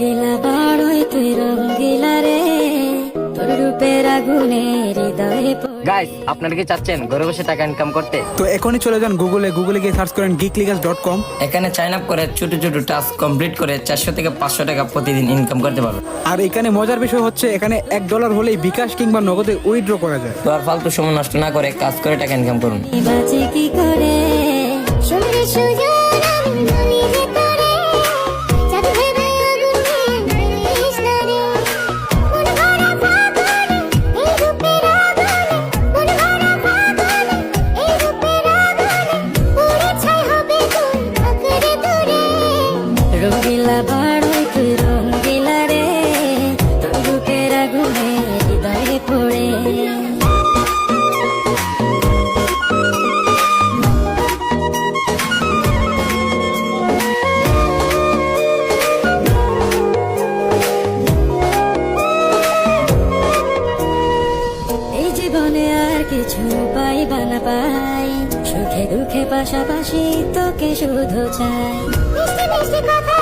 রঙ্গিলা বাড়ই তুই রঙ্গিলা রে, তোর রূপের আগুনে হৃদয়ে গাইস, আপনারা কি চাচ্ছেন ঘরে বসে টাকা ইনকাম করতে? তো এখনই চলে যান গুগলে গিয়ে সার্চ করেন geekleaders.com। এখানে সাইন আপ করে ছোট ছোট টাস্ক কমপ্লিট করে 400 থেকে 500 টাকা প্রতিদিন ইনকাম করতে পারবে। আর এখানে মজার বিষয় হচ্ছে এখানে $1 হলেই বিকাশ কিংবা নগদে উইথড্র করা যায়। তো আর ফালতু সময় নষ্ট না করে কাজ করে টাকা ইনকাম করুন। বাঁচি কি করে শুনবি সুজন আমি যে তোরে জাদু ভেবে আগুনে মারিস না রে, মন ভরা ফাগুনে এই রূপের আগুনে, মন ভরা ফাগুনে এই রূপের আগুনে পুরে ছাই হবে তুই আঁকড়ে ধরে। রঙ্গিলা বাড়ই তুই রঙ্গিলা রে, তোর রূপের আগুনে হৃদয়ে পড়ে। এই জীবনে আর কিছু পাইবা না পাই, সুখে দুঃখে পাশাপাশি তোকে শুধু চাই। মিষ্টি মিষ্টি কথা